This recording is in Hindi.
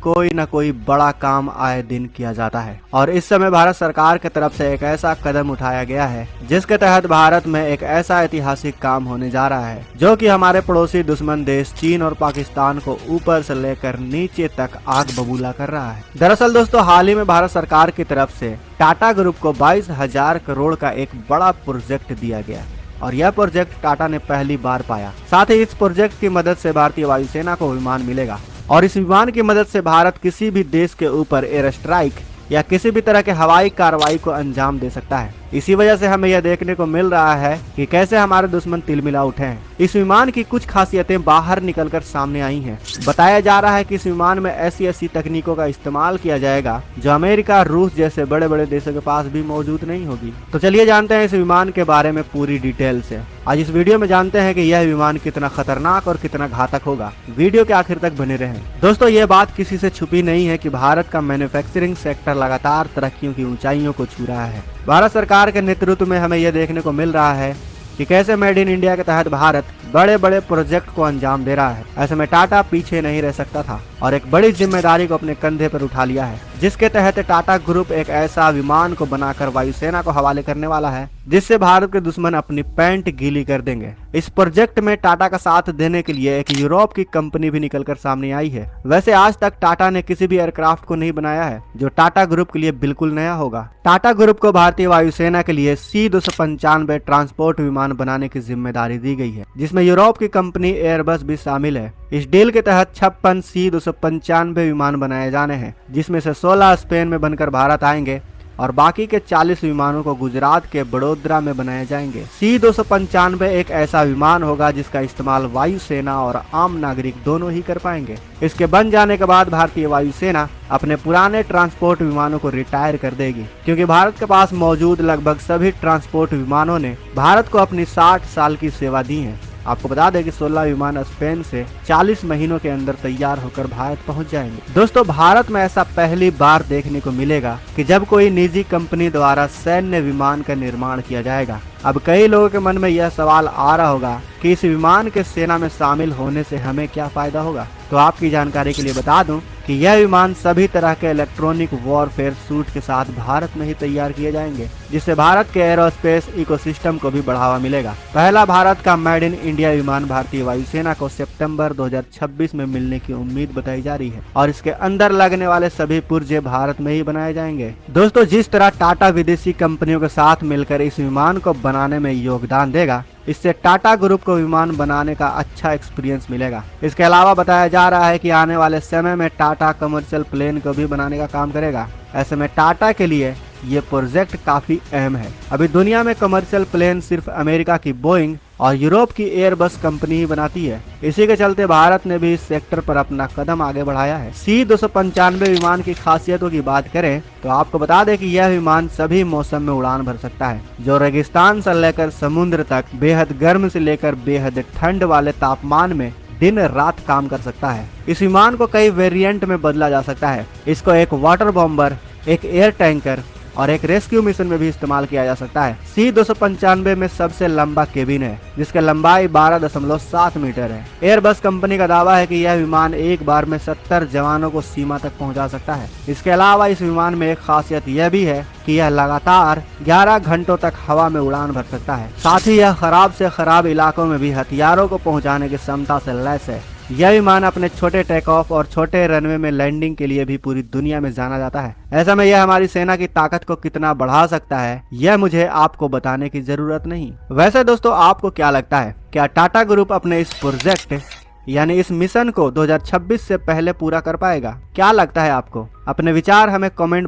कोई न कोई बड़ा काम आए दिन किया जाता है और इस समय भारत सरकार की तरफ से एक ऐसा कदम उठाया गया है जिसके तहत भारत में एक ऐसा ऐतिहासिक काम होने जा रहा है जो कि हमारे पड़ोसी दुश्मन देश चीन और पाकिस्तान को ऊपर से लेकर नीचे तक आग बबूला कर रहा है। दरअसल दोस्तों, हाल ही में भारत सरकार की तरफ से टाटा ग्रुप को 22,000 करोड़ का एक बड़ा प्रोजेक्ट दिया गया और यह प्रोजेक्ट टाटा ने पहली बार पाया। साथ ही इस प्रोजेक्ट की मदद से भारतीय वायुसेना को विमान मिलेगा और इस विमान की मदद से भारत किसी भी देश के ऊपर एयर स्ट्राइक या किसी भी तरह के हवाई कार्रवाई को अंजाम दे सकता है। इसी वजह से हमें यह देखने को मिल रहा है कि कैसे हमारे दुश्मन तिलमिला उठे हैं। इस विमान की कुछ खासियतें बाहर निकलकर सामने आई हैं। बताया जा रहा है कि इस विमान में ऐसी तकनीकों का इस्तेमाल किया जाएगा जो अमेरिका, रूस जैसे बड़े बड़े देशों के पास भी मौजूद नहीं होगी। तो चलिए जानते हैं इस विमान के बारे में पूरी डिटेल से। आज इस वीडियो में जानते हैं कि यह विमान कितना खतरनाक और कितना घातक होगा। वीडियो के आखिर तक बने रहें। दोस्तों, ये बात किसी से छुपी नहीं है कि भारत का मैन्युफैक्चरिंग सेक्टर लगातार तरक्कियों की ऊंचाइयों को छू रहा है। भारत सरकार के नेतृत्व में हमें यह देखने को मिल रहा है कि कैसे मेड इन इंडिया के तहत भारत बड़े बड़े प्रोजेक्ट को अंजाम दे रहा है। ऐसे में टाटा पीछे नहीं रह सकता था और एक बड़ी जिम्मेदारी को अपने कंधे पर उठा लिया है, जिसके तहत टाटा ग्रुप एक ऐसा विमान को बनाकर वायुसेना को हवाले करने वाला है जिससे भारत के दुश्मन अपनी पैंट गीली कर देंगे। इस प्रोजेक्ट में टाटा का साथ देने के लिए एक यूरोप की कंपनी भी निकलकर सामने आई है। वैसे आज तक टाटा ने किसी भी एयरक्राफ्ट को नहीं बनाया है, जो टाटा ग्रुप के लिए बिल्कुल नया होगा। टाटा ग्रुप को भारतीय वायुसेना के लिए C-295 ट्रांसपोर्ट विमान बनाने की जिम्मेदारी दी गई है, जिसमें यूरोप की कंपनी एयरबस भी शामिल है। इस डील के तहत 56 C-295 विमान बनाए जाने हैं, जिसमें से 16 स्पेन में बनकर भारत आएंगे और बाकी के 40 विमानों को गुजरात के बड़ोदरा में बनाए जाएंगे। C-295 एक ऐसा विमान होगा जिसका इस्तेमाल वायुसेना और आम नागरिक दोनों ही कर पाएंगे। इसके बन जाने के बाद भारतीय वायुसेना अपने पुराने ट्रांसपोर्ट विमानों को रिटायर कर देगी, क्योंकि भारत के पास मौजूद लगभग सभी ट्रांसपोर्ट विमानों ने भारत को अपनी 60 साल की सेवा दी है। आपको बता दें कि 16 विमान स्पेन से 40 महीनों के अंदर तैयार होकर भारत पहुंच जाएंगे। दोस्तों, भारत में ऐसा पहली बार देखने को मिलेगा कि जब कोई निजी कंपनी द्वारा सैन्य विमान का निर्माण किया जाएगा। अब कई लोगों के मन में यह सवाल आ रहा होगा कि इस विमान के सेना में शामिल होने से हमें क्या फायदा होगा। तो आपकी जानकारी के लिए बता दूं कि यह विमान सभी तरह के इलेक्ट्रॉनिक वॉरफेयर सूट के साथ भारत में ही तैयार किए जाएंगे, जिससे भारत के एरोस्पेस इकोसिस्टम को भी बढ़ावा मिलेगा। पहला भारत का मेड इन इंडिया विमान भारतीय वायुसेना को सितंबर 2026 में मिलने की उम्मीद बताई जा रही है और इसके अंदर लगने वाले सभी पुर्जे भारत में ही बनाए जाएंगे। दोस्तों, जिस तरह टाटा विदेशी कंपनियों के साथ मिलकर इस विमान को बनाने में योगदान देगा, इससे टाटा ग्रुप को विमान बनाने का अच्छा एक्सपीरियंस मिलेगा। इसके अलावा बताया जा रहा है कि आने वाले समय में टाटा कमर्शियल प्लेन को भी बनाने का काम करेगा। ऐसे में टाटा के लिए ये प्रोजेक्ट काफी अहम है। अभी दुनिया में कमर्शियल प्लेन सिर्फ अमेरिका की बोइंग और यूरोप की एयरबस कंपनी ही बनाती है। इसी के चलते भारत ने भी इस सेक्टर पर अपना कदम आगे बढ़ाया है। C-295 विमान की खासियतों की बात करें तो आपको बता दें कि यह विमान सभी मौसम में उड़ान भर सकता है, जो रेगिस्तान से लेकर समुद्र तक, बेहद गर्म से लेकर बेहद ठंड वाले तापमान में दिन रात काम कर सकता है। इस विमान को कई वेरिएंट में बदला जा सकता है। इसको एक वाटर बॉम्बर, एक एयर टैंकर और एक रेस्क्यू मिशन में भी इस्तेमाल किया जा सकता है। C-295 में सबसे लंबा केबिन है, जिसकी लंबाई 12.7 मीटर है। एयरबस कंपनी का दावा है कि यह विमान एक बार में 70 जवानों को सीमा तक पहुंचा सकता है। इसके अलावा इस विमान में एक खासियत यह भी है कि यह लगातार 11 घंटों तक हवा में उड़ान भर सकता है। साथ ही यह खराब से खराब इलाकों में भी हथियारों को पहुंचाने की क्षमता से लैस है। यह विमान अपने छोटे टेक ऑफ और छोटे रनवे में लैंडिंग के लिए भी पूरी दुनिया में जाना जाता है। ऐसा में यह हमारी सेना की ताकत को कितना बढ़ा सकता है, यह मुझे आपको बताने की जरूरत नहीं। वैसे दोस्तों, आपको क्या लगता है, क्या टाटा ग्रुप अपने इस प्रोजेक्ट यानी इस मिशन को 2026 से पहले पूरा कर पाएगा? क्या लगता है आपको? अपने विचार हमें कमेंट